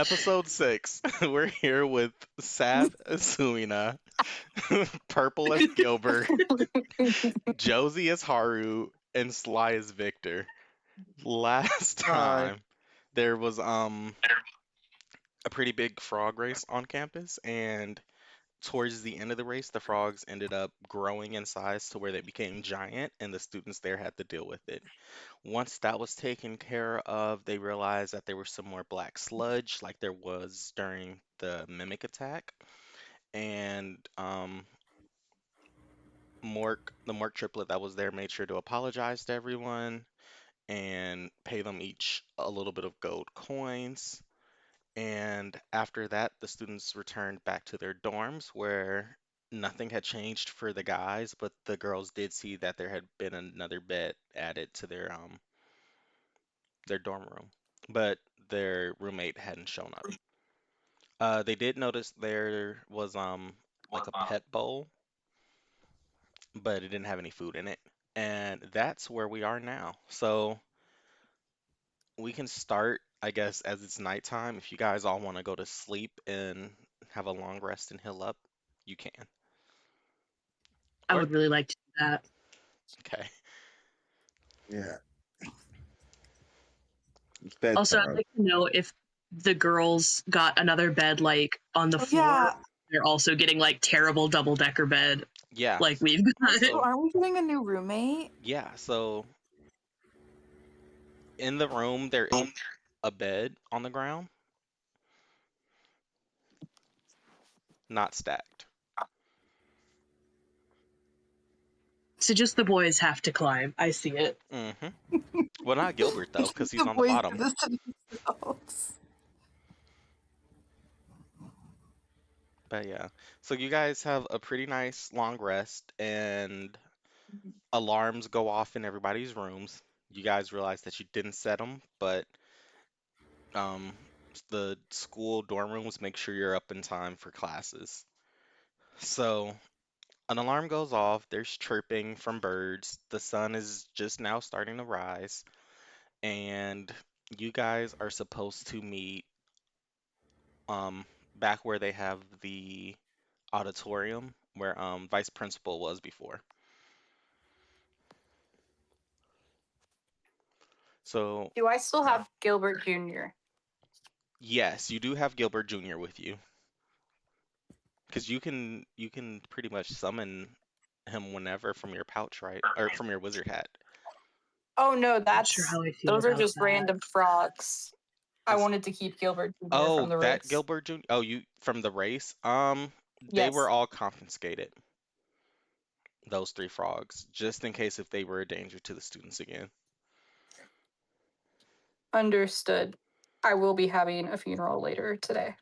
Episode 6. We're here with Sab as Sumina, Purple as Gilbert, Josie as Haru, and Sly as Victor. Last Hi. time there was a pretty big frog race on campus, and towards the end of the race the frogs ended up growing in size to where they became giant and the students there had to deal with it. Once that was taken care of, they realized that there was some more black sludge like there was during the mimic attack. And the Mork triplet that was there made sure to apologize to everyone and pay them each a little bit of gold coins. And after that, the students returned back to their dorms where nothing had changed for the guys, but the girls did see that there had been another bed added to their dorm room, but their roommate hadn't shown up. They did notice there was like a pet bowl, but it didn't have any food in it. And that's where we are now. So we can start, I guess, as it's nighttime. If you guys all want to go to sleep and have a long rest and heal up, you can. I Or would really like to do that. okay. Yeah. It's Also, I'd bedtime. like to know if the girls got another bed like on the floor. Yeah. They're also getting like terrible double-decker bed Yeah. like we've got. So So aren't we getting a new roommate? yeah, so in the room there is a bed on the ground, not stacked. So just the boys have to climb. I see it. Well, not Gilbert though, because he's on the boys bottom. do this to themselves. But yeah, so you guys have a pretty nice long rest, and alarms go off in everybody's rooms. You guys realize that you didn't set them, but um, the school dorm rooms make sure you're up in time for classes. So an alarm goes off, there's chirping from birds, the sun is just now starting to rise, and you guys are supposed to meet um, back where they have the auditorium where vice principal was before. So, Do I still have Gilbert Jr.? yes, you do have Gilbert Jr. with you because you can pretty much summon him whenever from your pouch, right? Or from your wizard hat. Oh no, Not sure how I feel those are about just that. random frogs. I It's- wanted to keep Gilbert Jr. Oh, from the that race. Gilbert Jr. Oh, you from the race? They Yes. were all confiscated, those three frogs, just in case if they were a danger to the students again. Understood. I will be having a funeral later today.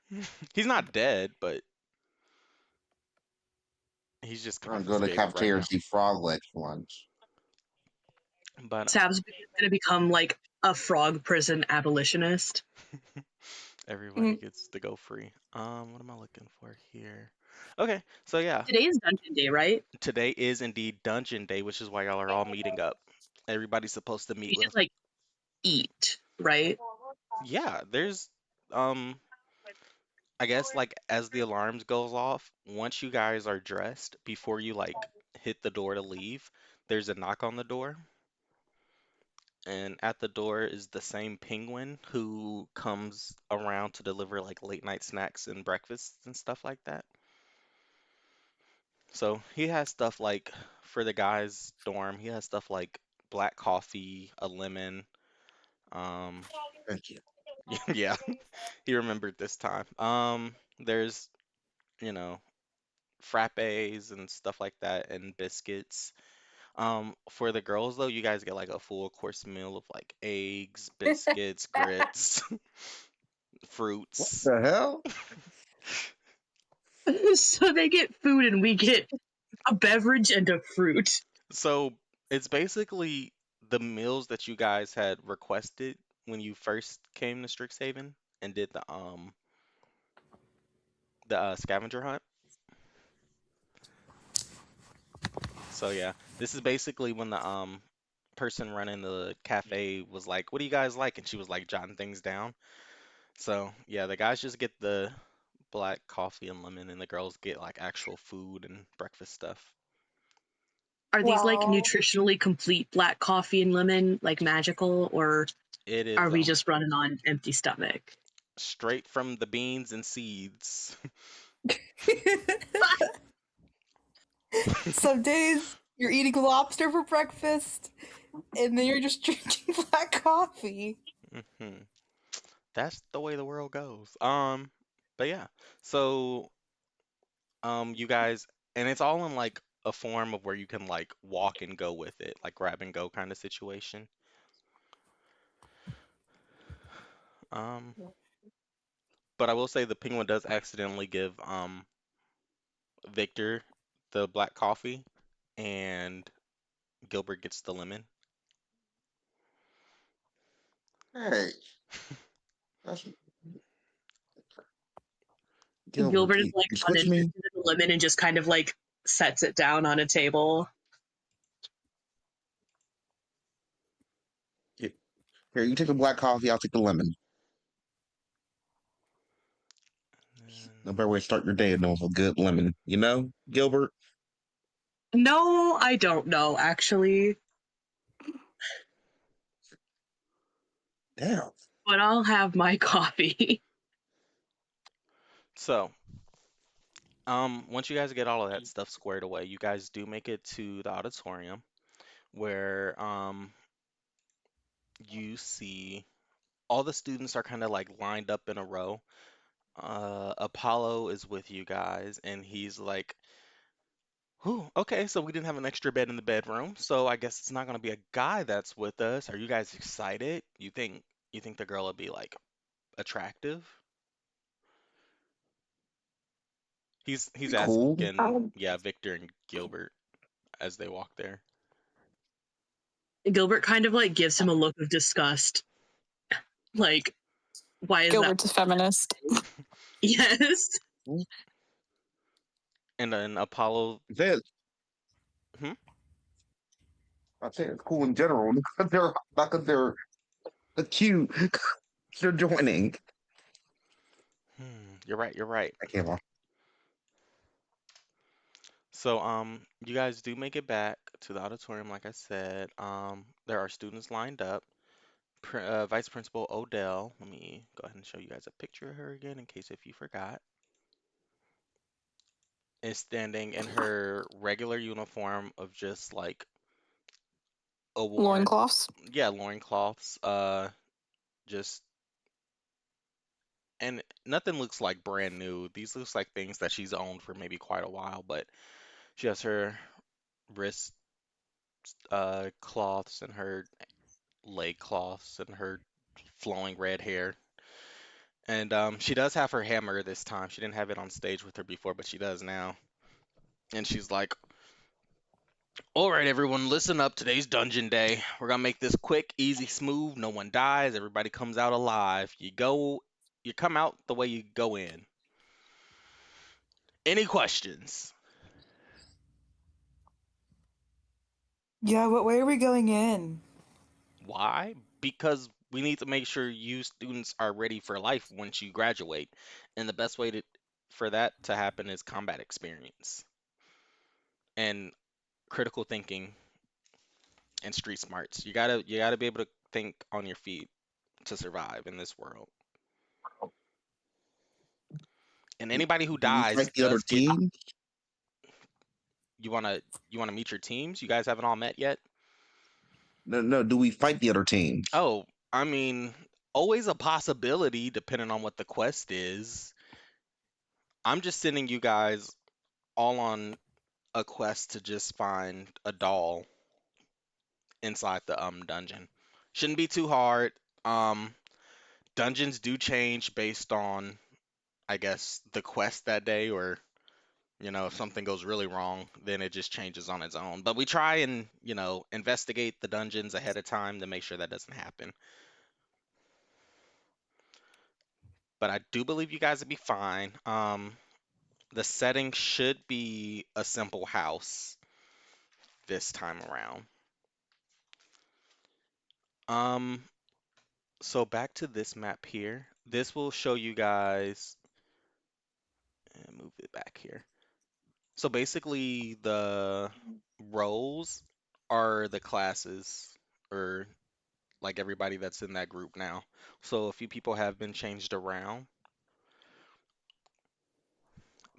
He's not dead, but he's just I'm going to go to confiscated cafeteria right and see frog legs for lunch. now. But Sab's gonna become like a frog prison abolitionist. everybody gets to go free. What am I looking for here? Okay, so yeah, Today is dungeon day, right? today is indeed Dungeon Day, which is why y'all are all meeting up. Everybody's supposed to meet We with. should like eat, right? Yeah, there's um I guess like as the alarms goes off, once you guys are dressed, before you like hit the door to leave, there's a knock on the door, and at the door is the same penguin who comes around to deliver like late night snacks and breakfasts and stuff like that. So he has stuff like for the guys' dorm, he has stuff like black coffee, a lemon, um Thank you. yeah, he remembered this time. There's, you know, frappes and stuff like that and biscuits. For the girls though, you guys get like a full course meal of like eggs, biscuits, grits, What fruits. the hell? So they get food and we get a beverage and a fruit. So it's basically the meals that you guys had requested when you first came to Strixhaven and did the scavenger hunt. So yeah, this is basically when the person running the cafe was like, "What do you guys like?" And she was like jotting things down. So yeah, the guys just get the black coffee and lemon, and the girls get like actual food and breakfast stuff. Are these like Wow. nutritionally complete black coffee and lemon, like magical, or It are is we just running on empty stomach? straight from the beans and seeds. Some days you're eating lobster for breakfast, and then you're just drinking black coffee. hmm That's the way the world goes. But yeah. So you guys, and it's all in like a form of where you can like walk and go with it, like grab and go kind of situation. Um, but I will say the penguin does accidentally give Victor the black coffee, and Gilbert gets the lemon. Hey, that's Gilbert. Gilbert is like You switch me. uninterested in the lemon and just kind of like sets it down on a table. Here, you take the black coffee. I'll take the lemon. No And better way to start your day than with a good lemon. You know, Gilbert. No, I don't know, actually, Damn. but I'll have my coffee. so, once you guys get all of that stuff squared away, you guys do make it to the auditorium where you see all the students are kind of like lined up in a row. Apollo is with you guys, and he's like, "Whew, okay, so we didn't have an extra bed in the bedroom, so I guess it's not gonna be a guy that's with us. Are you guys excited? You think the girl will be like attractive?" He's Be cool. asking, yeah, Victor and Gilbert as they walk there. Gilbert kind of like gives him a look of disgust. Like, why is that? Gilbert's a feminist. Yes. And then Apollo, That hmm, I say it's cool in general. Not because they're cute. They're joining. you're right, you're right. I can't lie. So, you guys do make it back to the auditorium, like I said. There are students lined up. Vice Principal Odell, let me go ahead and show you guys a picture of her again in case if you forgot, is standing in her regular uniform of just like a warrant, Loincloths. yeah, loincloths, just, and nothing looks like brand new. These looks like things that she's owned for maybe quite a while, but she has her wrist cloths and her leg cloths and her flowing red hair. And she does have her hammer this time. She didn't have it on stage with her before, but she does now. And she's like, "All right, everyone, listen up. Today's dungeon day. We're gonna make this quick, easy, smooth. No one dies. Everybody comes out alive. You come out the way you go in. Any questions?" Yeah, what way are we going in? Why? Because we need to make sure you students are ready for life once you graduate. And the best way for that to happen is combat experience and critical thinking and street smarts. You gotta be able to think on your feet to survive in this world. And anybody who Do we dies fight the other does get team? you wanna meet your teams? You guys haven't all met yet? No, no. Do we fight the other teams? Oh, I mean, always a possibility depending on what the quest is. I'm just sending you guys all on a quest to just find a doll inside the dungeon. Shouldn't be too hard. Um Dungeons do change based on, I guess, the quest that day, or if something goes really wrong, then it just changes on its own. But we try and, investigate the dungeons ahead of time to make sure that doesn't happen. But I do believe you guys will be fine. The setting should be a simple house this time around. Um, so back to this map here. This will show you guys, and move it back here. So basically, the roles are the classes, or like everybody that's in that group now. So a few people have been changed around,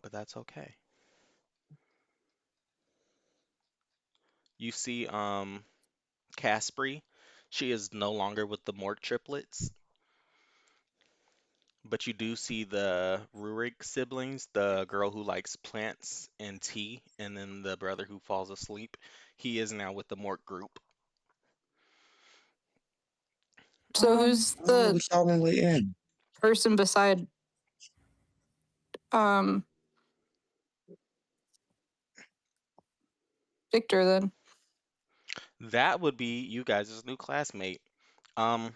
but that's okay. You see, Caspri, she is no longer with the Mork triplets, but you do see the Rurik siblings, the girl who likes plants and tea, and then the brother who falls asleep. He is now with the Mork group. So who's Oh, the we saw when we in. person beside um Victor then? That would be you guys' new classmate. Um,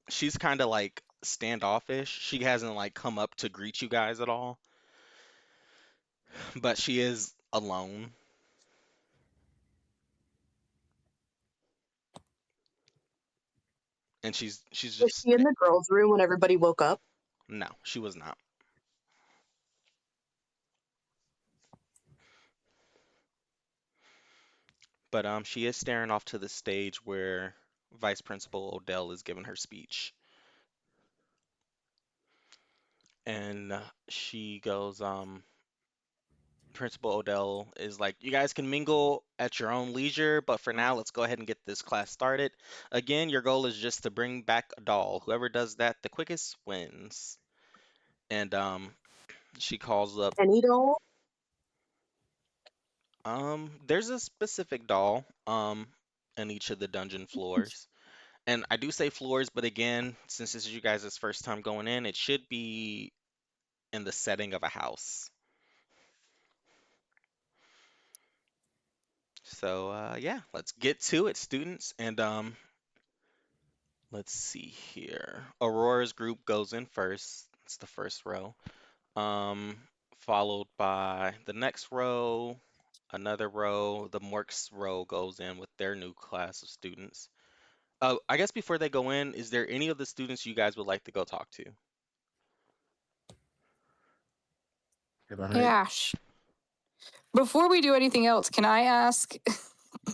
she's kind of like standoffish. She hasn't like come up to greet you guys at all, but she is alone. And she's Was just she in the girls' room when everybody woke up? no, she was not. But she is staring off to the stage where Vice Principal Odell is giving her speech. And she goes, Principal Odell is like, you guys can mingle at your own leisure, but for now, let's go ahead and get this class started. Again, your goal is just to bring back a doll. Whoever does that the quickest wins. And she calls up, Any doll? there's a specific doll, in each of the dungeon floors. And I do say floors, but again, since this is you guys' first time going in, it should be in the setting of a house. So yeah, let's get to it, students. And let's see here. Aurora's group goes in first. It's the first row. Um, Followed by the next row, another row. The Morks row goes in with their new class of students. I guess before they go in, is there any of the students you guys would like to go talk to? Right. Yeah. Before we do anything else, can I ask,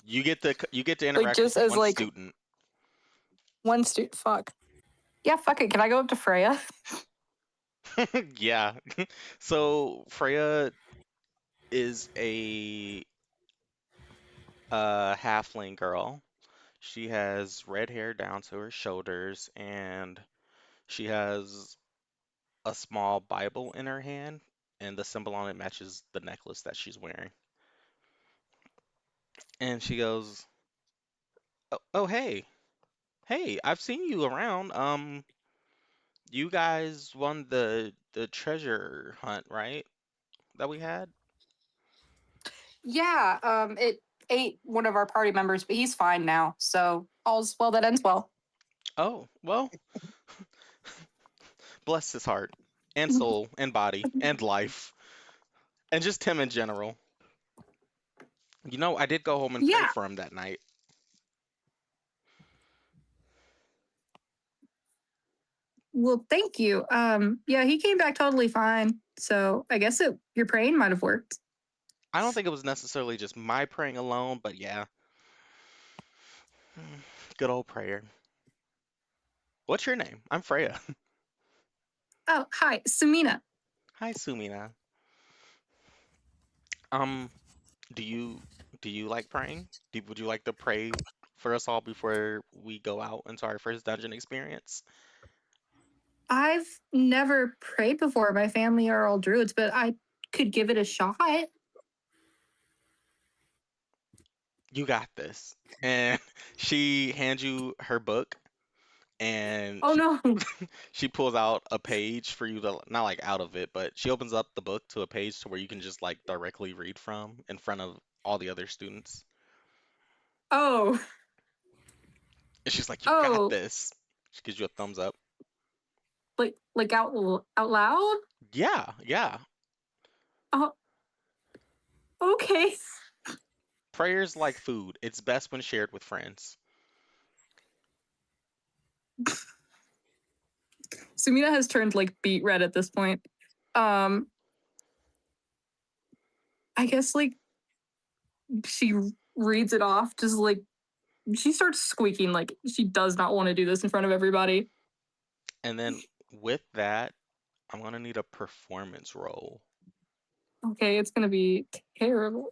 You get to like, interact with just as one like student. one student? Fuck. Yeah, fuck it. Can I go up to Freya? Yeah. So Freya is a halfling girl. She has red hair down to her shoulders, and she has a small Bible in her hand, and the symbol on it matches the necklace that she's wearing. And she goes, "Oh, hey, I've seen you around. You guys won the treasure hunt, right? That we had? Yeah. It ate one of our party members, but he's fine now. So all's well that ends well. Oh, well, bless his heart and soul and body and life and just him in general. I did go home and pray Yeah. for him that night. Well, thank you. Yeah, he came back totally fine. So I guess your praying might have worked. I don't think it was necessarily just my praying alone, but yeah, good old prayer. What's your name? I'm Freya. Oh, hi, Sumina. Hi, Sumina. Um, do you do you like praying? Would you like to pray for us all before we go out into our first dungeon experience? I've never prayed before. My family are all druids, but I could give it a shot. You got this. And she hands you her book, and Oh she no. she pulls out a page for you to, not like out of it, but she opens up the book to a page to where you can just like directly read from in front of all the other students. Oh. And she's like, "You got Oh. this." She gives you a thumbs up. Like out loud? Yeah, yeah. Oh, okay. Prayers like food. It's best when shared with friends. Sumina has turned like beet red at this point. I guess like she reads it off, just like she starts squeaking like she does not want to do this in front of everybody. And then with that, I'm gonna need a performance roll. Okay, it's gonna be terrible.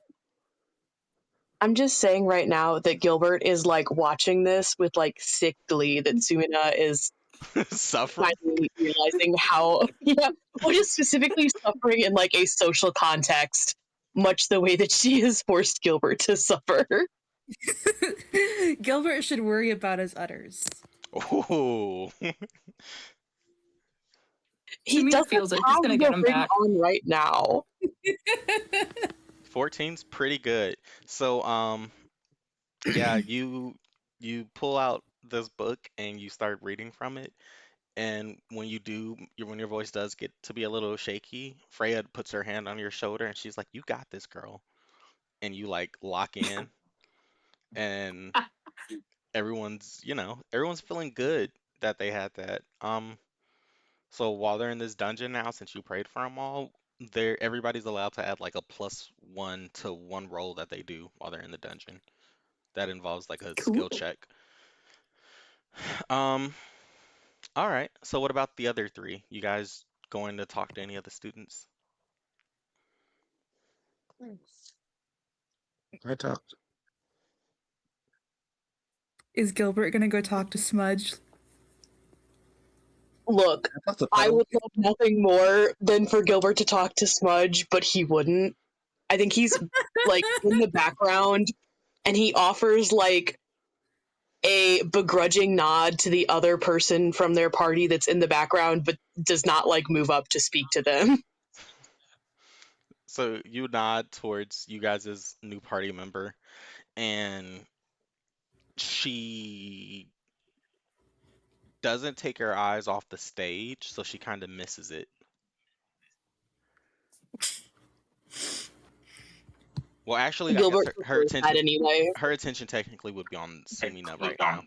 I'm just saying right now that Gilbert is like watching this with like sick glee that Sumina is Suffering. finally realizing how what is specifically suffering in like a social context, much the way that she has forced Gilbert to suffer. Gilbert should worry about his udders. Oh. He Sumina doesn't feels it. She's have gonna get the him ring back. on right now. 14's pretty good. So, yeah, you pull out this book and you start reading from it. And when you do, when your voice does get to be a little shaky, Freya puts her hand on your shoulder and she's like, "You got this, girl." And you like lock in, and everyone's feeling good that they had that. So while they're in this dungeon now, since you prayed for them all, everybody's allowed to add like a +1 to one roll that they do while they're in the dungeon. That involves like a Cool. skill check. Um, all right. So what about the other three? You guys going to talk to any of the students? I talked. Is Gilbert gonna go talk to Smudge? Look, I talked to I Puddle. would love nothing more than for Gilbert to talk to Smudge, but he wouldn't. I think he's like in the background and he offers like a begrudging nod to the other person from their party that's in the background, but does not like move up to speak to them. So you nod towards you guys' new party member, and she doesn't take her eyes off the stage, so she kind of misses it. Well, actually, I guess Gilbert her prefers that attention anyway. her attention technically would be on Sumina right now.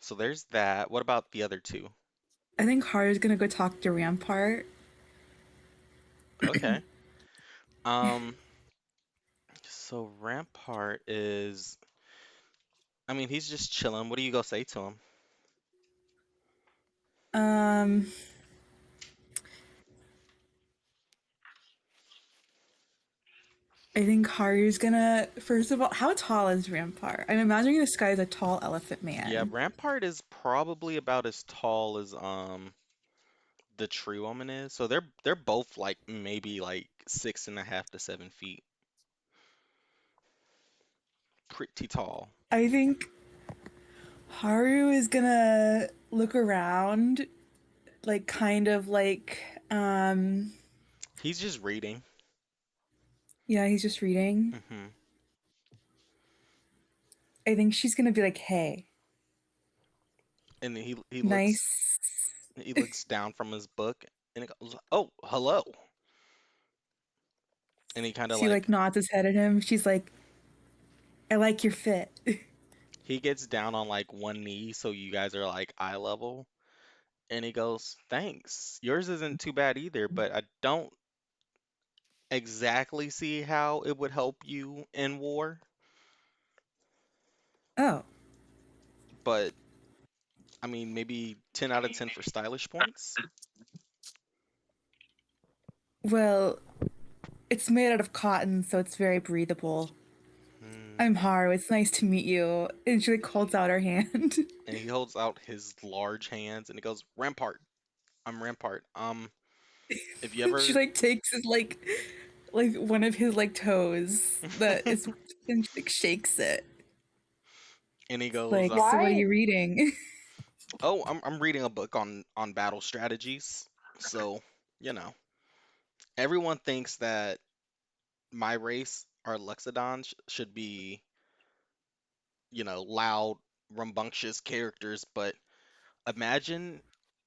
So there's that. What about the other two? I think Haru's gonna go talk to Rampart. Okay. Um, so Rampart is, I mean, he's just chilling. What do you go say to him? Um, I think Haru's gonna first of all, how tall is Rampart? I'm imagining this guy is a tall elephant Yeah, man. Rampart is probably about as tall as the tree woman is. So they're both like maybe like 6.5 to 7 feet. Pretty tall. I think Haru is gonna look around, like kind of like, He's just reading. yeah, he's just reading. Hmm. I think she's gonna be like, "Hey, And nice." he looks down from his book and he goes, "Oh, hello." And he kind of She like like nods his head at him. She's like, "I like your fit." he gets down on like one knee so you guys are like eye level. And he goes, "Thanks. Yours isn't too bad either, but I don't exactly see how it would help you in war. Oh, But I mean, maybe 10 out of 10 for stylish points." well, it's made out of cotton, so it's very breathable. Hmm. I'm Haru. It's nice to meet you. And she like holds out her hand. And he holds out his large hands and he goes, "Rampart. I'm Rampart. If you She ever..." like takes his like one of his like toes that is and she like shakes it. And he goes, Like, so what are Why? you reading? "Oh, I'm reading a book on battle strategies. So, you know, everyone thinks that my race, our Lexodon, should be, loud, rambunctious characters, but imagine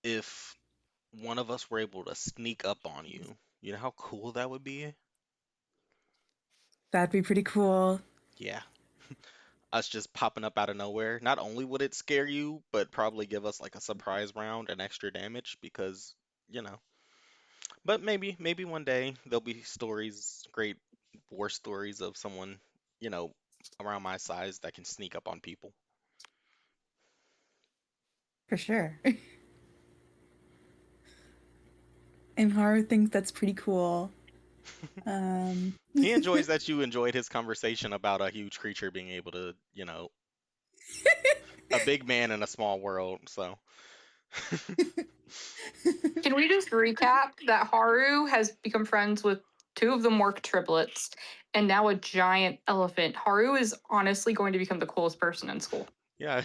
if one of us were able to sneak up on you. You know how cool that would be?" That'd be pretty cool. Yeah. us just popping up out of nowhere, not only would it scare you, but probably give us like a surprise round and extra damage because, you know. But maybe one day there'll be stories, great war stories of someone, you know, around my size that can sneak up on people. For sure. And Haru thinks that's pretty cool. He enjoys that you enjoyed his conversation about a huge creature being able to, you know, a big man in a small world. So, Can we just recap that Haru has become friends with two of the Mork triplets and now a giant elephant? Haru is honestly going to become the coolest person in school. yeah,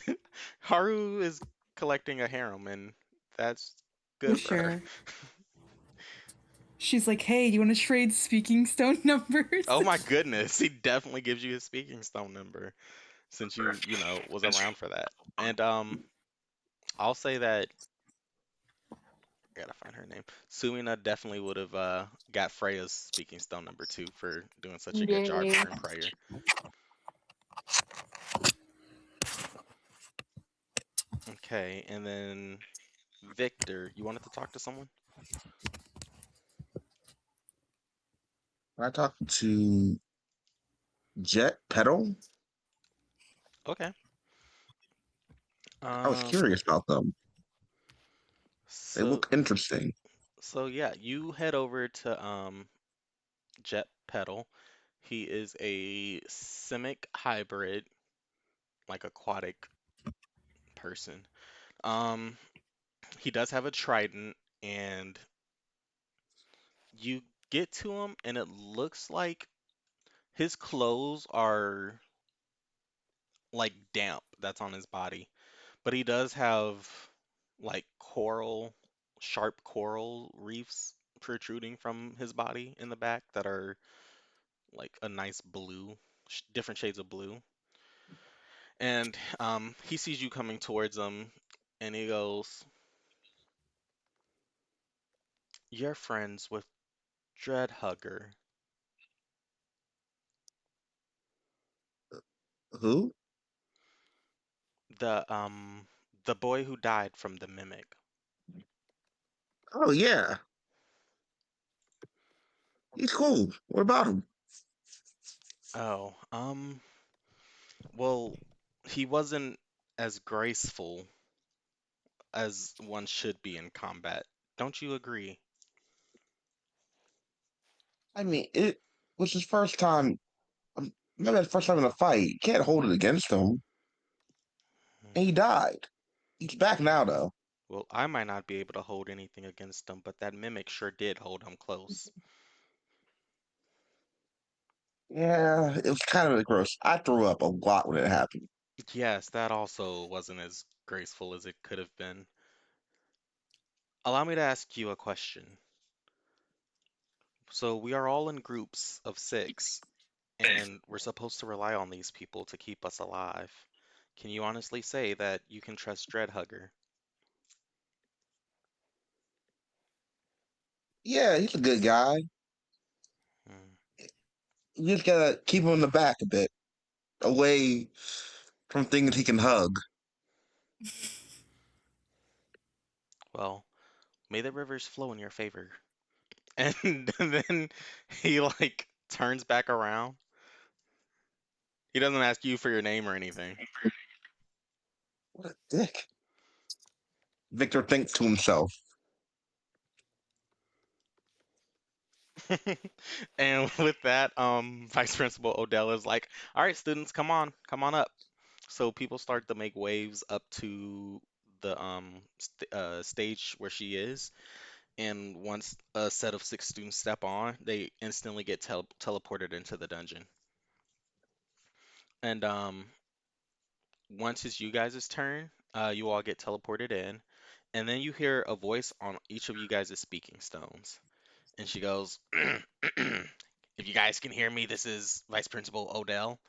Haru is collecting a harem, and that's For good for her. sure. She's like, hey, do you want to trade speaking stone numbers? Oh my goodness, he definitely gives you his speaking stone number since you know, was around for that. And I'll say that I gotta find her name. Sumina definitely would have got Freya's speaking stone number two for doing such a good job Yay. during prayer. Okay, and then Victor, you wanted to talk to someone? I talked to Jet Pedal. Okay. I was Um, curious about them. They so look interesting. so yeah, you head over to Jet Pedal. He is a simic hybrid, like aquatic person. Um, he does have a trident, and you get to him, and it looks like his clothes are like damp that's on his body, but he does have like sharp coral reefs protruding from his body in the back that are like a nice blue, different shades of blue. And he sees you coming towards him, and he goes, "You're friends with Dreadhugger, Who? the um the boy who died from the mimic." Oh yeah, he's cool. What about him? Oh, well, he wasn't as graceful as one should be in combat. Don't you agree? I mean, it was his first time. Maybe his first time in a fight. You can't hold it against him. And he Hmm. died. He's back now, though. Well, I might not be able to hold anything against him, but that mimic sure did hold him close. Yeah, it was kind of gross. I threw up a lot when it happened. Yes, that also wasn't as graceful as it could have been. Allow me to ask you a question. So, we are all in groups of 6, and we're supposed to rely on these people to keep us alive. Can you honestly say that you can trust Dreadhugger? Yeah, he's a good guy. Hmm. You just gotta keep him in the back a bit, away from things he can hug. Well, may the rivers flow in your favor. And then he like turns back around. He doesn't ask you for your name or anything. What a dick. Victor thinks to himself. And with that, Vice Principal Odell is like, "All right, students, come on up." So people start to make waves up to the stage where she is, and once a set of 6 students step on, they instantly get teleported into the dungeon. And once it's you guys' turn, you all get teleported in, and then you hear a voice on each of you guys' speaking stones. And she goes, "If you guys can hear me, this is Vice Principal Odell.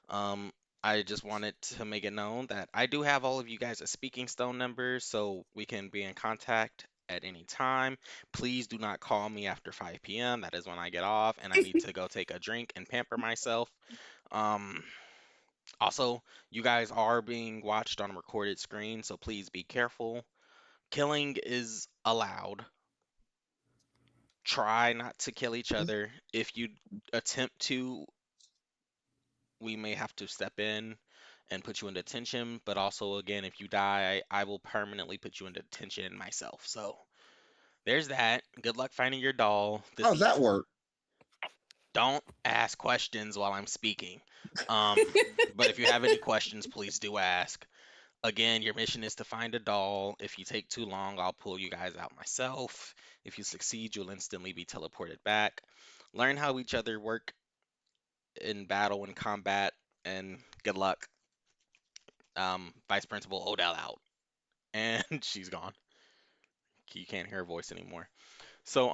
Um, I just wanted to make it known that I do have all of you guys' speaking stone numbers, so we can be in contact at any time. Please do not call me after 5 p.m. That is when I get off, and I need to go take a drink and pamper myself. Um, Also, you guys are being watched on a recorded screen, so please be careful. Killing is allowed. Try not to kill each other. If you attempt to, we may have to step in and put you in detention. But also, again, if you die, I will permanently put you in detention myself. So there's that. Good luck finding your doll How this does that evening. work? Don't ask questions while I'm speaking. Um, but if you have any questions, please do ask. Again, your mission is to find a doll. If you take too long, I'll pull you guys out myself. If you succeed, you'll instantly be teleported back. Learn how each other work in battle and combat, and good luck. Vice Principal Odell out. And she's gone. You can't hear her voice anymore. So,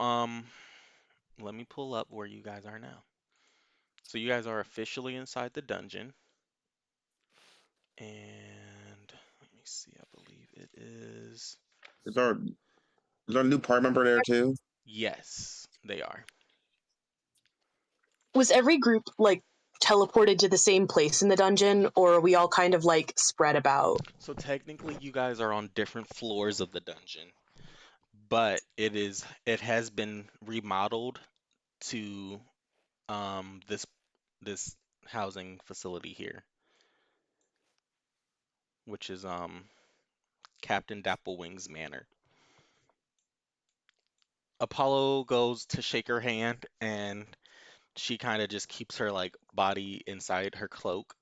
let me pull up where you guys are now. So you guys are officially inside the dungeon. And let me see, I believe it is. Is there a new party member there too? Yes, they are. Was every group like teleported to the same place in the dungeon, or are we all kind of like spread about? So technically you guys are on different floors of the dungeon, but it has been remodeled to this housing facility here, which is Captain Dapplewing's manor. Apollo goes to shake her hand and she kind of just keeps her like body inside her cloak.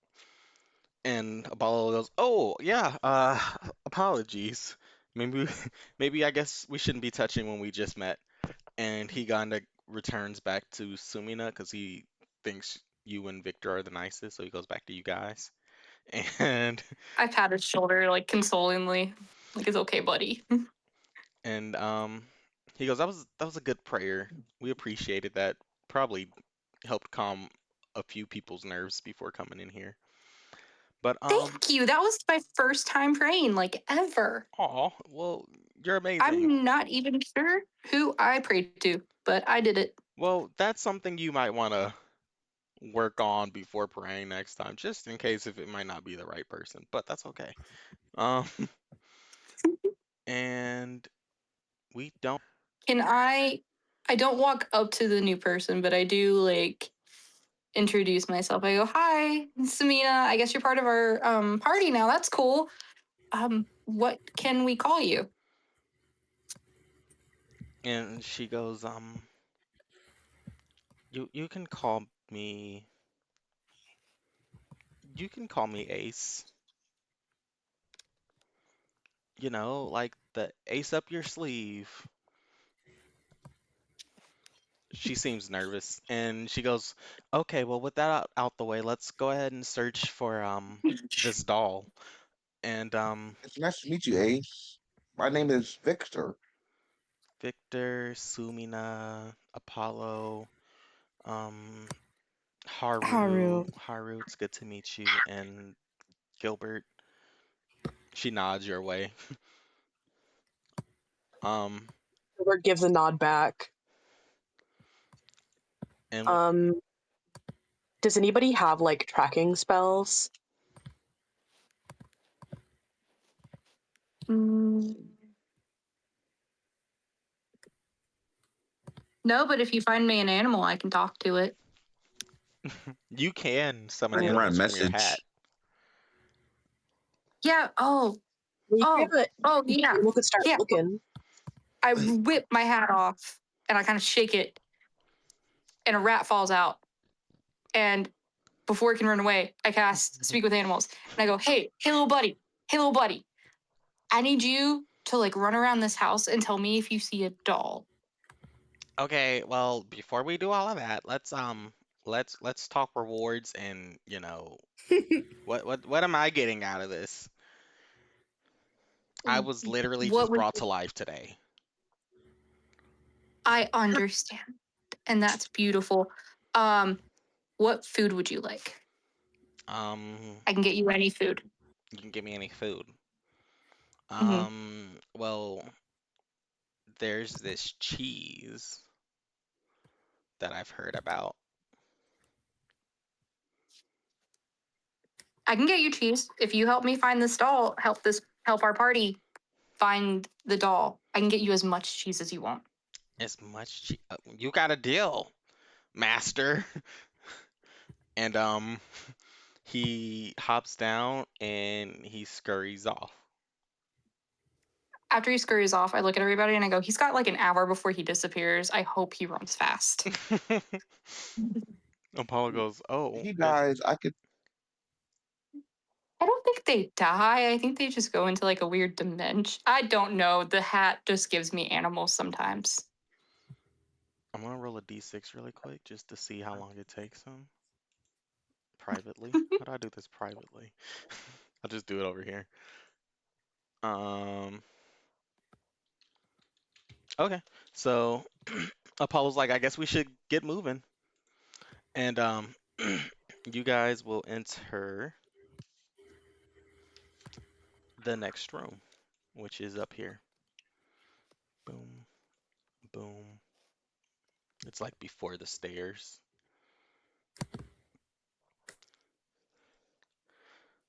And Apollo goes, "Oh, yeah, apologies. Maybe maybe I guess we shouldn't be touching when we just met." And he kind of returns back to Sumina because he thinks you and Victor are the nicest, so he goes back to you guys. And I pat his shoulder like consolingly, like it's okay, buddy. and he goes, "That was a good prayer. We appreciated that. Probably helped calm a few people's nerves before coming in here." But Thank you. That was my first time praying, like ever. oh, well, you're amazing. I'm not even sure who I prayed to, but I did it. Well, that's something you might want to work on before praying next time, just in case if it might not be the right person, but that's okay. Um, and we don't. Can I don't walk up to the new person, but I do like introduce myself. I go, "Hi, Samina. I guess you're part of our party now. That's cool. What can we call you?" And she goes, you can call me, you can call me Ace. You know, like the ace up your sleeve. She seems nervous, and she goes, "Okay, well, with that out the way, let's go ahead and search for this doll." And It's nice to meet you, Ace. My name is Victor. Victor, Sumina, Apollo, um, Haru, Haru. Haru, it's good to meet you, and Gilbert. She nods your way. Um, Or give the nod back. and Um, does anybody have like tracking spells? Mm, no, but if you find me an animal, I can talk to it. you can I summon can write a animals from your hat. message. Yeah. You Oh, have it. yeah. People could start Yeah. looking. I whip my hat off and I kind of shake it, and a rat falls out. And before it can run away, I cast Speak with Animals, and I go, hey, little buddy, I need you to like run around this house and tell me if you see a doll." Okay, well, before we do all of that, let's talk rewards and, what am I getting out of this? I was literally What just would brought to life today. I understand? And that's beautiful. Um, what food would you like? Um, I can get you any food. you can give me any food. Hmm. Well, there's this cheese that I've heard about. I can get you cheese if you help me find this doll. Help our party find the doll. I can get you as much cheese as you want. As much you got a deal, master. And he hops down and he scurries off. After he scurries off, I look at everybody and I go, he's got like an hour before he disappears. I hope he runs fast. Apollo goes, "Oh, He dies. I could. I don't think they die. I think they just go into like a weird dimension. I don't know. The hat just gives me animals sometimes. I'm gonna roll a d6 really quick just to see how long it takes him. Privately. How do I do this privately? I'll just do it over here. Okay. So Apollo's like, I guess we should get moving. And you guys will enter the next room, which is up here. Boom, boom. It's like before the stairs.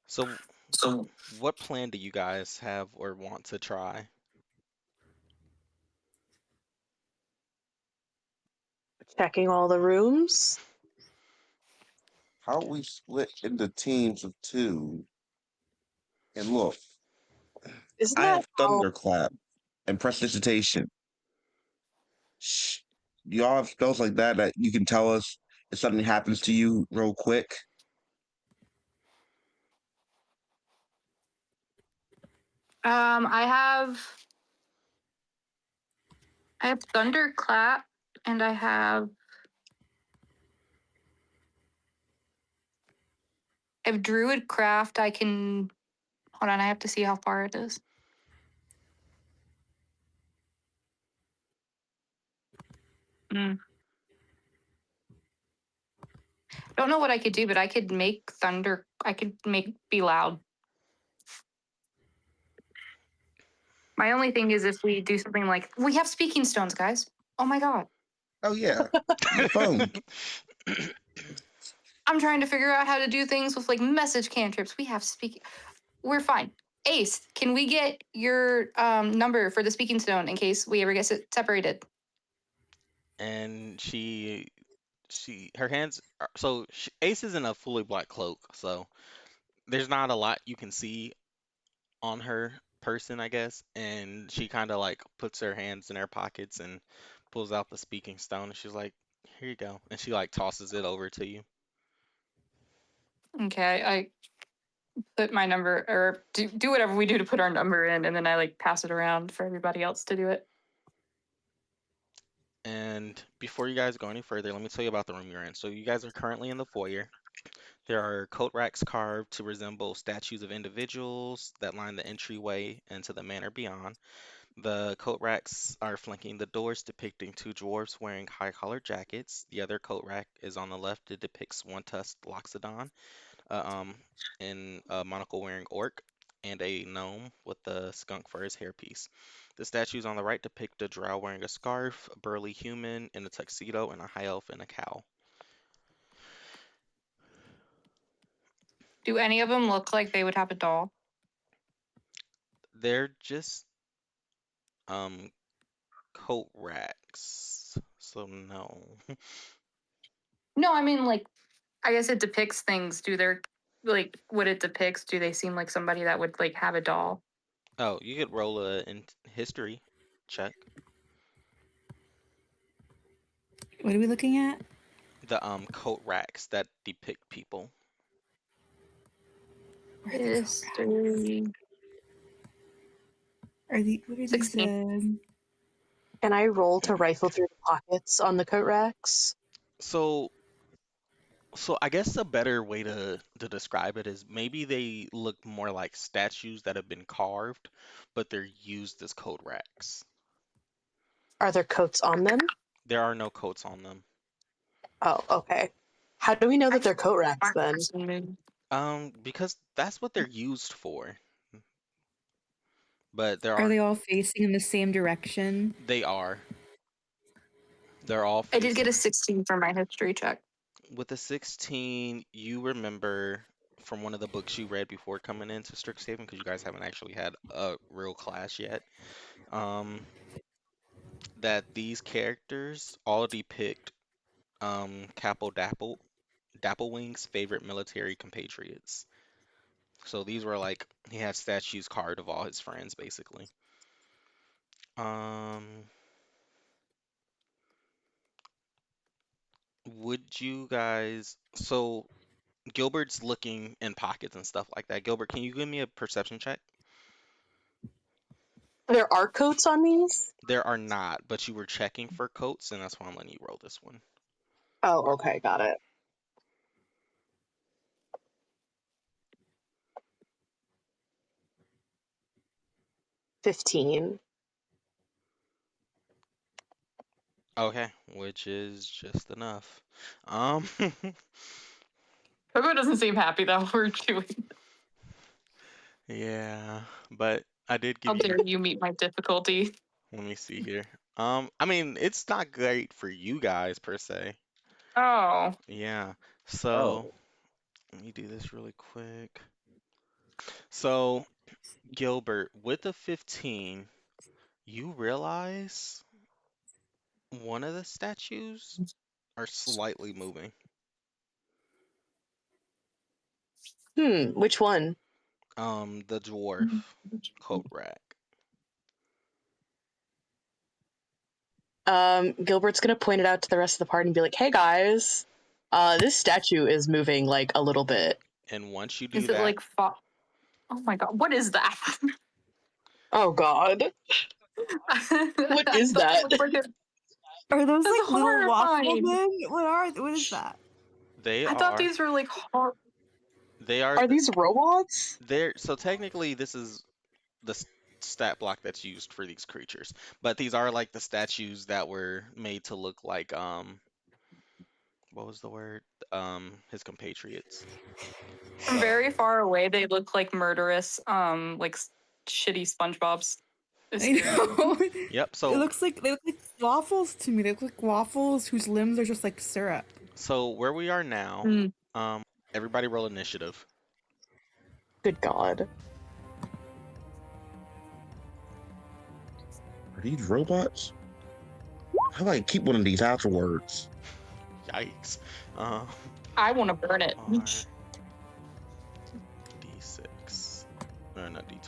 So, So what plan do you guys have or want to try? Checking all the rooms. How we split into teams of two? And look, Isn't I that have how? thunderclap and prestidigitation. Shh. Y'all have spells like that that you can tell us if something happens to you real quick. I have thunderclap and I have druidcraft. I can hold on. I have to see how far it is. Don't know what I could do, but I could make thunder. I could make be loud. My only thing is if we do something like we have speaking stones, guys. Oh my god. Oh yeah, your phone. I'm trying to figure out how to do things with like message cantrips. We have speaking. We're fine. Ace, can we get your number for the speaking stone in case we ever get separated? And her hands are, so Ace is in a fully black cloak, so there's not a lot you can see on her person, I guess. And she kind of like puts her hands in her pockets and pulls out the speaking stone, and she's like, "Here you go," and she like tosses it over to you. Okay, I put my number or do whatever we do to put our number in, and then I like pass it around for everybody else to do it. And before you guys go any further, let me tell you about the room you're in. So you guys are currently in the foyer. There are coat racks carved to resemble statues of individuals that line the entryway into the manor beyond. The coat racks are flanking the doors, depicting two dwarfs wearing high-collared jackets. The other coat rack is on the left. It depicts one-tusked Loxodon, uh, um, in a monocle-wearing orc, and a gnome with a skunk for his hairpiece. The statues on the right depict a drow wearing a scarf, a burly human in a tuxedo, and a high elf in a cowl. Do any of them look like they would have a doll? They're just um coat racks, so no. No, I mean like I guess it depicts things. Do they're like what it depicts? Do they seem like somebody that would like have a doll? Oh, you could roll a in history check. What are we looking at? The coat racks that depict people. Where are the coat racks? History. What are these? 16. Can I roll to rifle through the pockets on the coat racks? So I guess a better way to describe it is maybe they look more like statues that have been carved, but they're used as coat racks. Are there coats on them? There are no coats on them. Oh, okay. How do we know that they're coat racks then? Because that's what they're used for. But there Are are they all facing in the same direction? they are. They're all I did get a facing. 16 for my history check. With a 16, you remember from one of the books you read before coming into Strixhaven, because you guys haven't actually had a real class yet. Um, that these characters all depict Capo Dapplewing's favorite military compatriots. So these were like he had statues carved of all his friends, basically. Um, would you guys? So Gilbert's looking in pockets and stuff like that. Gilbert, can you give me a perception check? There are coats on these? There are not, but you were checking for coats, and that's why I'm letting you roll this one. Oh, okay, got it. 15. Okay, which is just enough. Um, Coco doesn't seem happy that we're doing. yeah, but I did How give you. dare you meet my difficulty? Let me see here. I mean, it's not great for you guys per se. Oh, Yeah. So Oh, let me do this really quick. So Gilbert, with a 15, you realize one of the statues are slightly moving. Which one? The dwarf coat rack. Gilbert's gonna point it out to the rest of the party and be like, "Hey guys, this statue is moving like a little bit." And once you do is it that, like Oh my god, what is that? Oh God, what I is thought it that? looked like Are those it's like little waffle horrifying. men? What is that? they I thought are these were like they are Are the these robots? they're so technically this is the stat block that's used for these creatures, but these are like the statues that were made to look like what was the word? His compatriots. from So very far away. They look like murderous, shitty SpongeBob's. It's I scary. know. yep. It So looks like they look like waffles to me. They look like waffles whose limbs are just like syrup. so where we are now, Mm. everybody roll initiative. Good God. are these robots? How do I keep one of these afterwards? Yikes. Um, I want to burn it. R D6. No, not D20.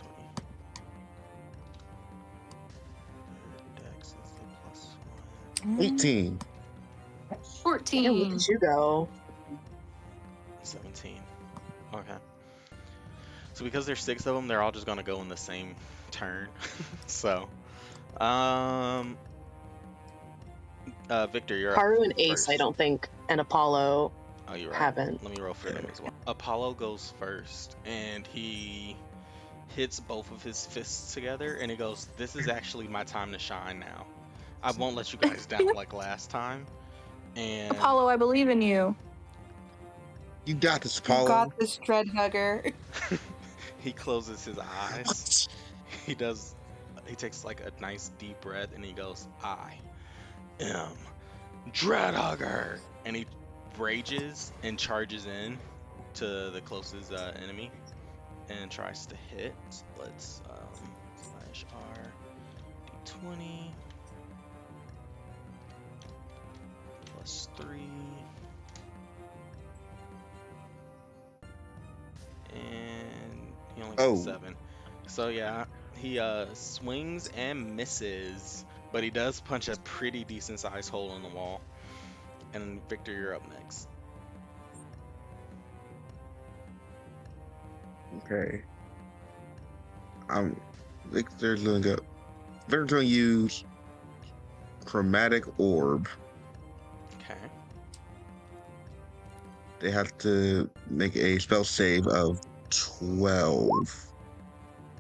Dex is the +1. 18. Damn, look 14. at you go. 17. Okay. So because there's 6 of them, they're all just gonna go in the same turn. So, um, Victor, you're up Haru and Ace, I first. don't think, and Apollo Oh, you're right. haven't. Let me roll for them as well. Apollo goes first, and he hits both of his fists together, and he goes, "This is actually my time to shine now. I won't let you guys down like last time." And Apollo, I believe in you. You got this, You got Apollo. this, Dreadhugger. he closes his eyes. He does. He takes like a nice deep breath, and he goes, "I am Dreadhugger," and he rages and charges in to the closest enemy and tries to hit. Let's slash R D20 +3, and he only got Oh, 7. So yeah, he swings and misses, but he does punch a pretty decent sized hole in the wall. And Victor, you're up next. okay. Victor's gonna go. Victor's gonna use chromatic orb. Okay. They have to make a spell save of 12,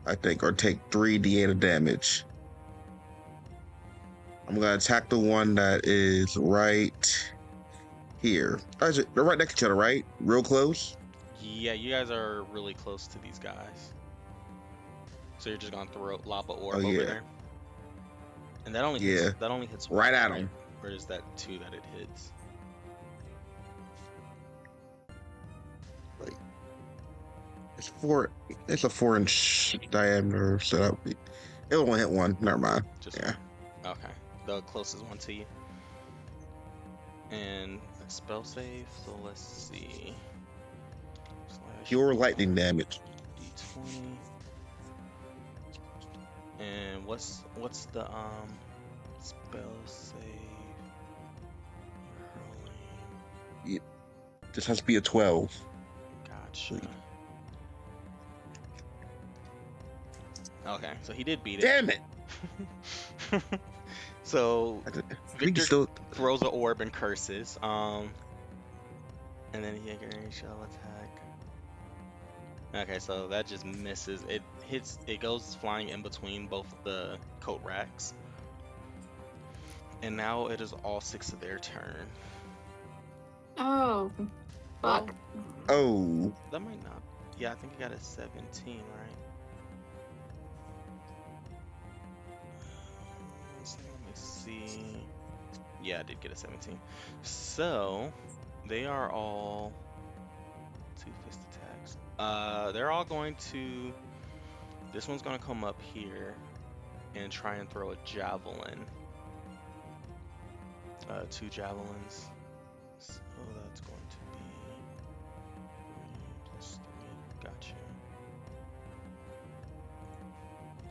I think, or take 3d8 of damage. I'm gonna attack the one that is right here. They're right next to each other, right? Real close. Yeah, you guys are really close to these guys. So you're just gonna throw lava Oh orb over yeah, there, and that only hits yeah, right one, at right? them. Or is that 2 that it hits? Like It's a 4-inch diameter, so it only hit one. Never mind. Just Yeah. one. Okay. The closest one to you. And a spell save. So let's see. Slash Pure lightning damage. D20. And what's the spell save you're hurling? This has to be a 12. Gotcha. Okay, so he did beat it. Damn it! So I think Victor still. throws an orb and curses. And then he shall attack. Okay, so that just misses. It hits. It goes flying in between both of the coat racks. And now it is all 6 of their turn. Oh, Well, fuck. Oh. that might not. Yeah, I think he got a 17, right? So let me see. Yeah, I did get a 17. So they are all 2 fist attacks. They're all going to. This one's gonna come up here and try and throw a javelin. 2 javelins. So that's going to be 3 plus 3. Gotcha.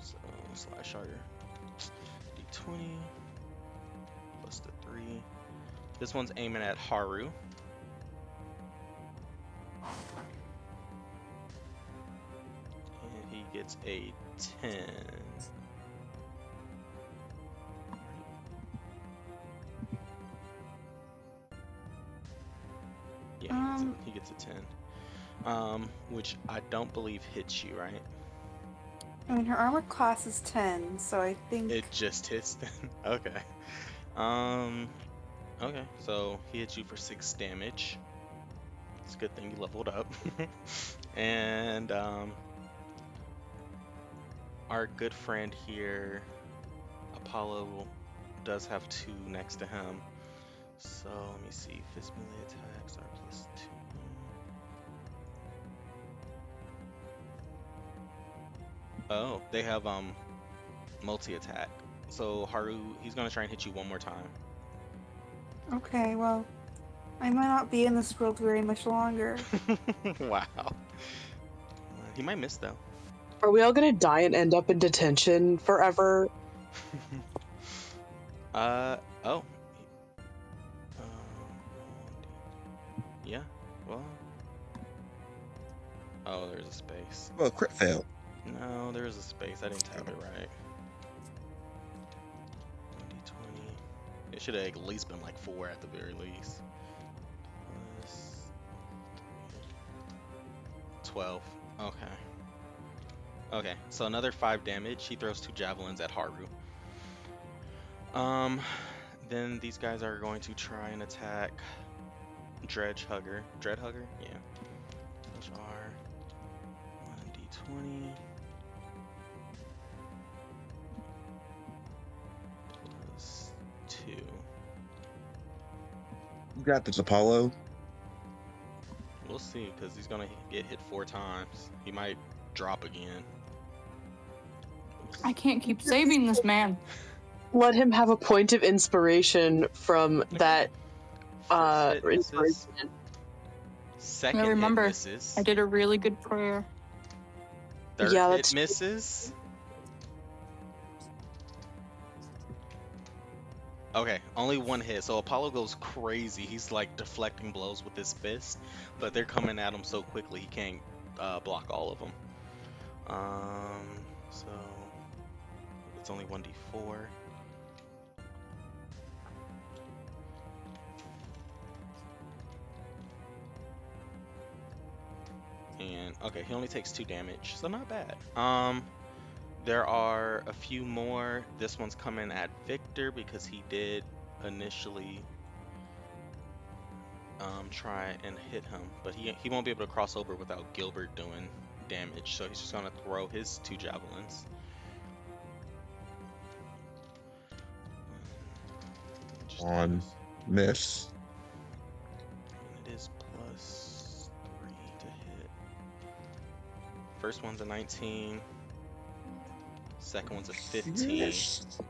So slash harder. D20 plus the 3. This one's aiming at Haru. And he gets a 10. Yeah, he gets a 10. Which I don't believe hits you, right? I mean, her armor class is 10, so I think It just hits then. Okay. Okay, so he hits you for 6 damage. It's a good thing you leveled up. And our good friend here, Apollo, does have 2 next to him. So let me see. Fist melee attacks are plus 2. Oh, they have multi-attack. So Haru, he's gonna try and hit you one more time. okay, well, I might not be in this world very much longer. Wow. He might miss though. Are we all gonna die and end up in detention forever? Oh. Yeah. Well. Oh, there's a space. Well, crit fail. No, there is a space. I didn't type it right. 1d20. It should have at least been like 4 at the very least. Plus 3. 12. Okay. Okay, so another 5 damage. He throws 2 javelins at Haru. Then these guys are going to try and attack Dreadhugger. Dreadhugger? Yeah. Which are 1d20 plus 2. You got this, Apollo. We'll see, because he's gonna get hit 4 times. He might drop again. I can't keep saving this man. Let him have a point of inspiration from that. First hit misses. Encouragement. Second remember, hit misses. I did a really good prayer. Third Yeah, hit that's misses. Okay, only 1 hit. So Apollo goes crazy. He's like deflecting blows with his fist, but they're coming at him so quickly he can't block all of them. So it's only 1d4. And okay, he only takes 2 damage, so not bad. There are a few more. This one's coming at Victor because he did initially try and hit him, but he won't be able to cross over without Gilbert doing damage, so he's just gonna throw his 2 javelins. On miss. And it is plus 3 to hit. First one's a 19. Second one's a 15. Yes. So,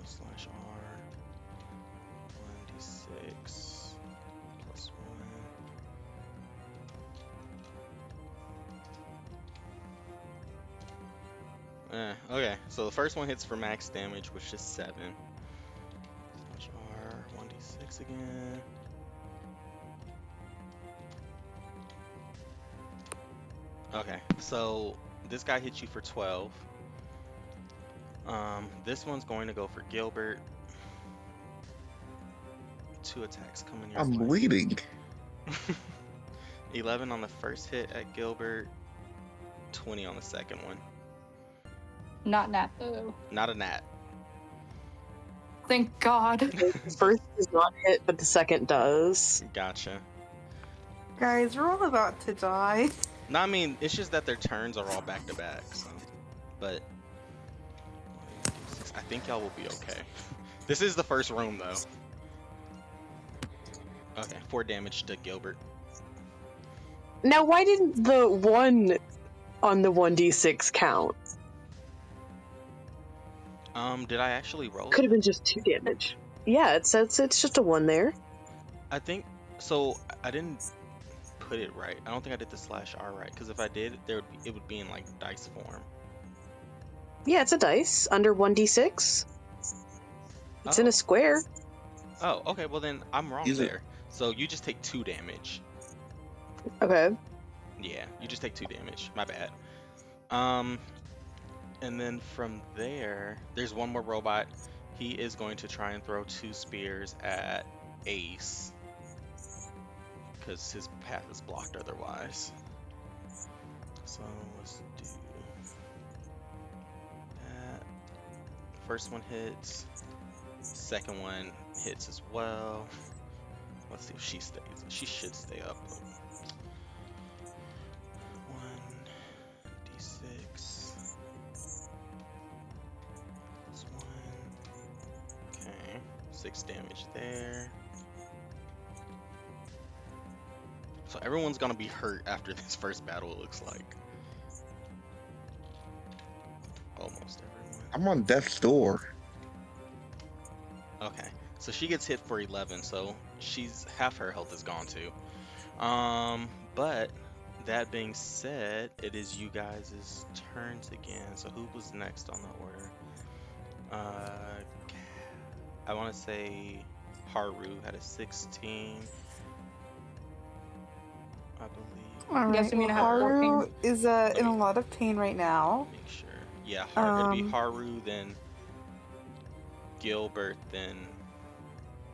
slash R. 1d6 plus 1. Okay, so the first one hits for max damage, which is 7. Slash R, 1d6 again. Okay, so this guy hits you for 12. This one's going to go for Gilbert. 2 attacks coming your I'm way. bleeding. 11 on the first hit at Gilbert, 20 on the second one. Not nat though. Not a nat. Thank God. The first does not hit, but the second does. Gotcha. Guys, we're all about to die. No, I mean, it's just that their turns are all back to back, so. But 1d6. I think y'all will be okay. This is the first room, though. Okay, 4 damage to Gilbert. Now, why didn't the 1 on the 1d6 count? Did I actually roll Could it? have been just 2 damage. Yeah, it says it's just a 1 there. I think so. I didn't put it right. I don't think I did the slash R right, because if I did, it would be in like dice form. Yeah, it's a dice under 1d6. It's in Oh. a square. Oh, okay. Well then I'm wrong Is it- there. So you just take 2 damage. Okay. Yeah, you just take 2 damage. My bad. And then from there, there's one more robot. He is going to try and throw 2 spears at Ace, because his path is blocked otherwise. So let's do that. First one hits. Second one hits as well. Let's see if she stays. She should stay up. 1d6 plus 1. Okay, 6 damage there. So everyone's gonna be hurt after this first battle, it looks like. Almost everyone. I'm on death's door. Okay, so she gets hit for 11, so she's half her health is gone too. But that being said, it is you guys' turns again. So who was next on the order? I want to say Haru had a 16, I believe. All Yeah, right. Sumina Well, had Haru 14. is in a lot of pain right now. Make sure. Yeah, it'd be Haru, then Gilbert, then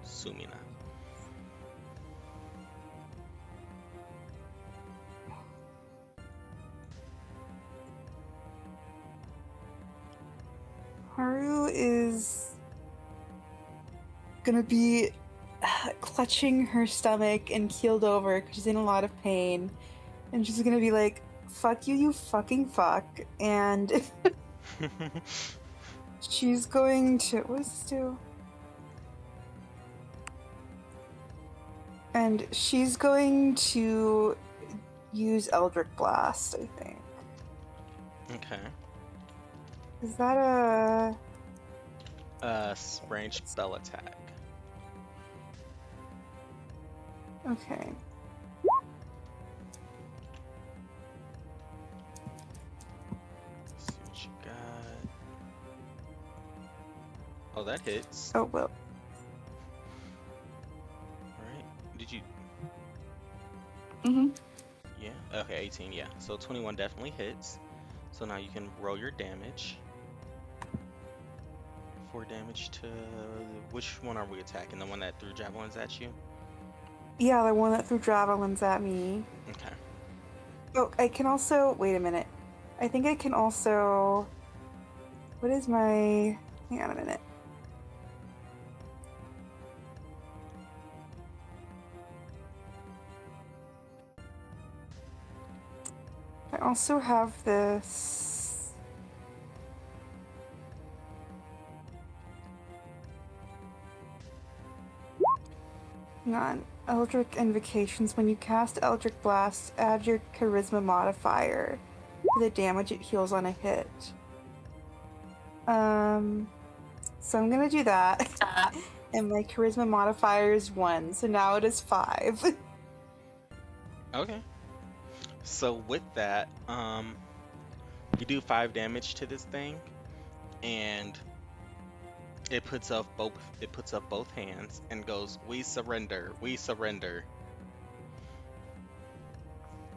Sumina. Haru is gonna be clutching her stomach and keeled over because she's in a lot of pain, and she's gonna be like, "Fuck you, you fucking fuck," and she's going to what does this do? And she's going to use Eldritch Blast, I think. Okay. Is that a Range spell attack. okay? Let's see what you got. Oh, that hits. Oh well. Alright. Did you? Mm-hmm. Yeah. Okay, 18. Yeah. So 21 definitely hits. So now you can roll your damage. 4 damage to which one are we attacking? The one that threw javelins at you? Yeah, the one that threw javelins at me. Okay. Oh, I can also wait a minute. I think I can also. What is my? Hang on a minute. I also have this. Hang on. Eldritch Invocations. When you cast Eldritch Blast, add your Charisma modifier to the damage it heals on a hit. So I'm gonna do that. And my Charisma modifier is 1, so now it is 5. Okay. So with that, you do 5 damage to this thing, and it puts up both hands and goes, "We surrender, we surrender."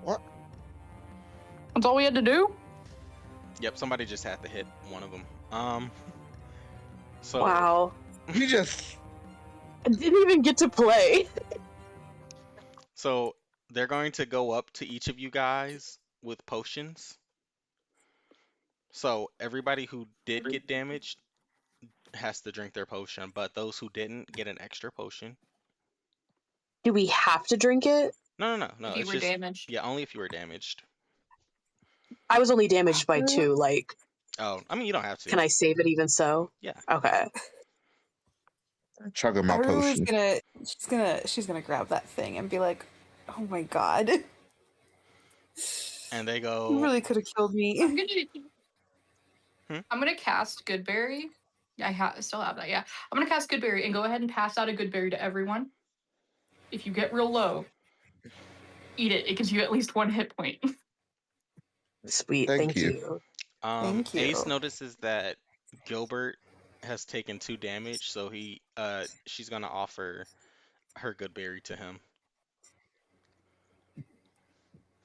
What? That's all we had to do? Yep, somebody just had to hit one of them. So Wow. You just I didn't even get to play. so they're going to go up to each of you guys with potions. So everybody who did get damaged has to drink their potion, but those who didn't get an extra potion. Do we have to drink it? No. If you It's were just, damaged. yeah, only if you were damaged. I was only damaged by 2. Like, Oh, I mean, you don't have can to. I save it even so? Yeah. Okay. chugging my Haru is potion. she's gonna grab that thing and be like, "Oh my god, And they you go, really could have killed I'm me." gonna hmm? I'm gonna cast Goodberry. I still have that, yeah. I'm gonna cast Goodberry and go ahead and pass out a Goodberry to everyone. If you get real low, eat it. It gives you at least 1 hit point. Sweet. Thank Thank you. you. Thank Ace you. notices that Gilbert has taken 2 damage, so she's gonna offer her good berry to him.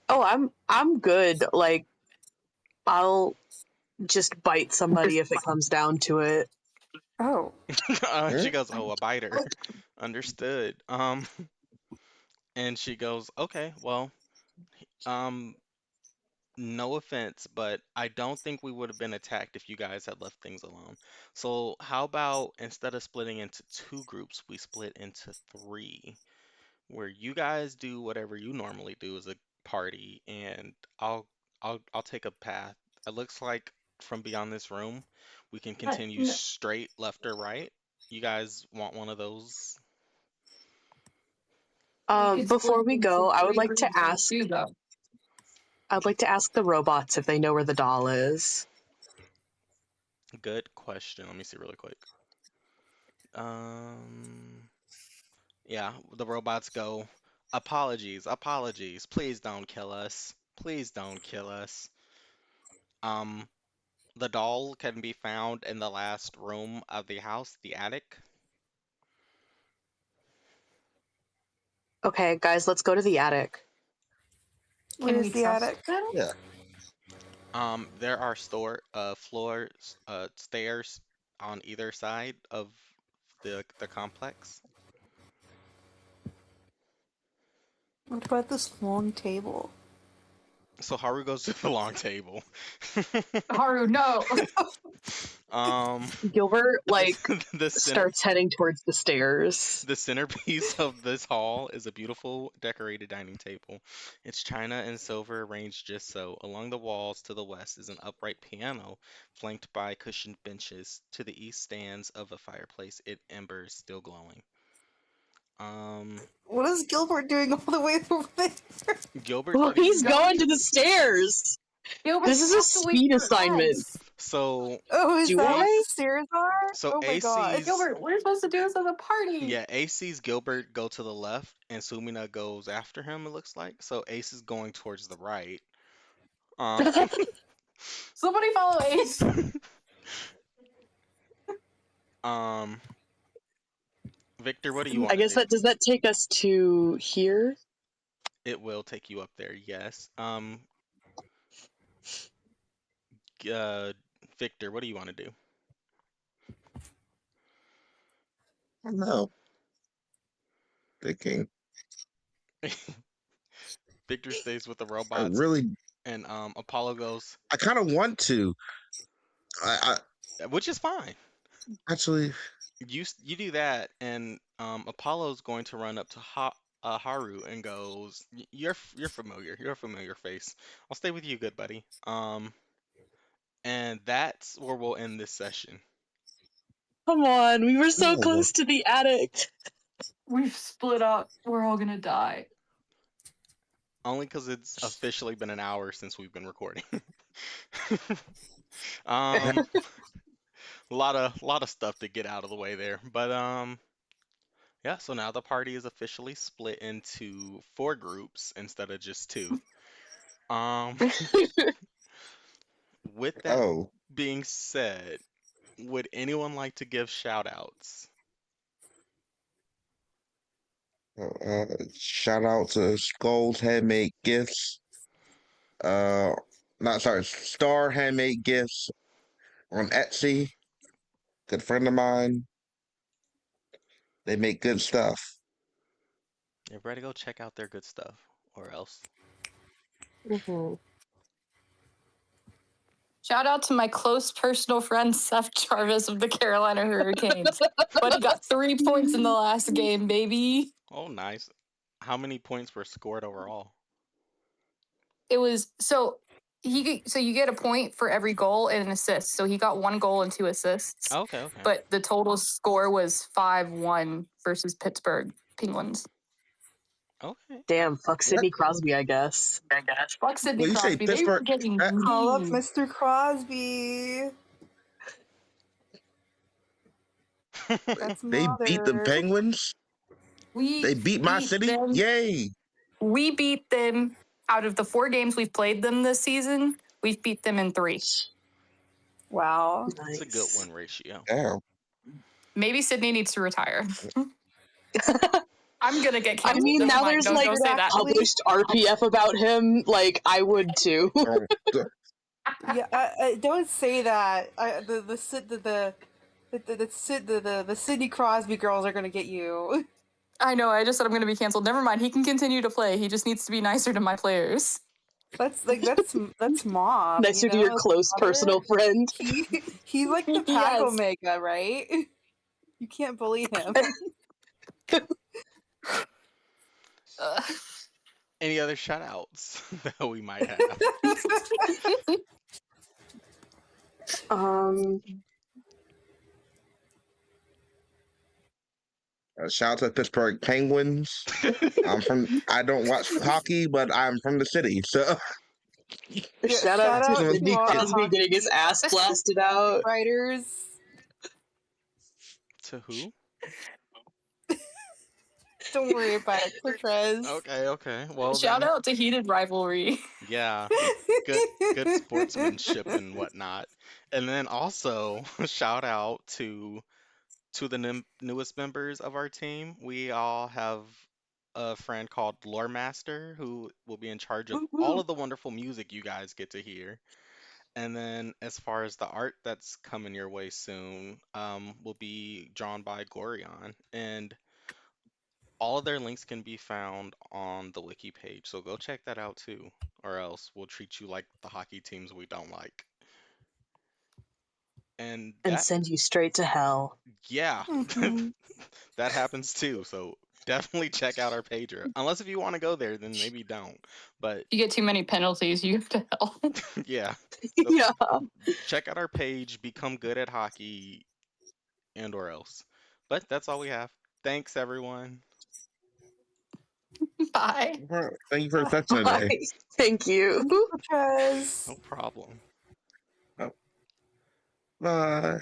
Oh, I'm good. Like, I'll just bite somebody if it comes down to it. Oh, She Hmm? goes, "Oh, a biter." Understood. And she goes, "Okay, well, um, no offense, but I don't think we would have been attacked if you guys had left things alone. So how about instead of splitting into 2 groups, we split into 3, where you guys do whatever you normally do as a party, and I'll take a path. It looks like from beyond this room, we can continue No. straight left or right. You guys want one of those? We could Before split we into go, I would 3 like to groups of ask. 2, though. I'd like to ask the robots if they know where the doll is. Good question. Let me see really quick. Um, yeah, the robots go, apologies, apologies. Please don't kill us. Please don't kill us. Um, the doll can be found in the last room of the house, the attic. Okay, guys, let's go to the attic. Can where's we the trust attic? them? Yeah. There are floors, stairs on either side of the complex. What about this long table? So Haru goes to the long table. Haru, no. Um, Gilbert, like, the center starts heading towards the stairs. the centerpiece of this hall is a beautiful decorated dining table. Its china and silver arranged just so. Along the walls to the west is an upright piano, flanked by cushioned benches. To the east stands of a fireplace, its embers still glowing. Um, What is Gilbert doing all the way over there? Gilbert, Well, what do he's you? going to the stairs. Gilbert, This you is a have to wait speed for assignment. us. So Oh, is Do that what I? the stairs are? so Oh my god. AC's Gilbert, we're supposed to do this as a party. yeah, AC's Gilbert go to the left and Sumina goes after him, it looks like. So Ace is going towards the right. Um, Somebody follow Ace. um, Victor, what do you I want to guess do? that does that take us to here? It will take you up there, yes. Uh, Victor, what do you want to do? No. Thinking. Victor stays with the I robots, really and Apollo goes, I kinda want to. I which is fine. actually You do that, and Apollo's going to run up to Haru and goes, You're familiar. You're a familiar face. I'll stay with you, good buddy." And that's where we'll end this session. Come on, we were so no. close to the attic. We've split up. We're all gonna die. Only because it's officially been an hour since we've been recording. um, a lot of stuff to get out of the way there, but yeah. So now the party is officially split into 4 groups instead of just 2. Um, with that Oh, being said, would anyone like to give shout outs? shout out to Skull's Handmade Gifts. Uh, not sorry, Star Handmade Gifts on Etsy. Good friend of mine. They make good stuff. Everybody go check out their good stuff, or else. Mhm. Shout out to my close personal friend Seth Jarvis of the Carolina Hurricanes. But he got 3 points in the last game, baby. Oh, nice. How many points were scored overall? It was so you get a point for every goal and an assist. So he got 1 goal and 2 assists. Okay, okay. But the total score was 5-1 versus Pittsburgh Penguins. Okay. Damn, fuck What? Sidney Crosby, I guess. Fuck Sidney Well, you say Crosby. They were Pittsburgh? getting Call up mean. Mr. Crosby. That's They beat the mother. Penguins. We They beat my beat city. them. Yay! We beat them out of the 4 games we've played them this season. We've beat them in 3. Wow. It's a good Nice. win ratio. Damn. Maybe Sydney needs to retire. I'm gonna get I canceled. mean, Never now mind. there's Don't like say that. published RPF about him. Like, I would too. Yeah, don't say that. The Sidney Crosby girls are gonna get you. I know. I just said I'm gonna be canceled. Never mind. He can continue to play. He just needs to be nicer to my players. That's mom. Nicer to your close personal friend. He's like the pack Yes. omega, right? You can't bully him. Any other shout outs that we might have? Shout out to the Pittsburgh Penguins. I don't watch hockey, but I'm from the city, so Shout out to some of Sidney these kids. Crosby getting his ass blasted out. Writers. To who? Don't worry about it, Cortez. Okay. Well Shout then, out to Heated Rivalry. yeah, good sportsmanship and whatnot. And then also shout out to the newest members of our team. We all have a friend called Lore Master who will be in charge of all of the wonderful music you guys get to hear. And then as far as the art that's coming your way soon, will be drawn by Gorion. And all of their links can be found on the wiki page. So go check that out too. Or else we'll treat you like the hockey teams we don't like. And And that, send you straight to hell. yeah, Mhm. that happens too. So definitely check out our page. Unless if you want to go there, then maybe don't. But You get too many penalties, you have to hell. yeah, Yeah. check out our page, become good at hockey, and or else. But that's all we have. Thanks, everyone. Bye. Thank you for your attention today. Bye. Thank you. Cortez. No problem. Bye.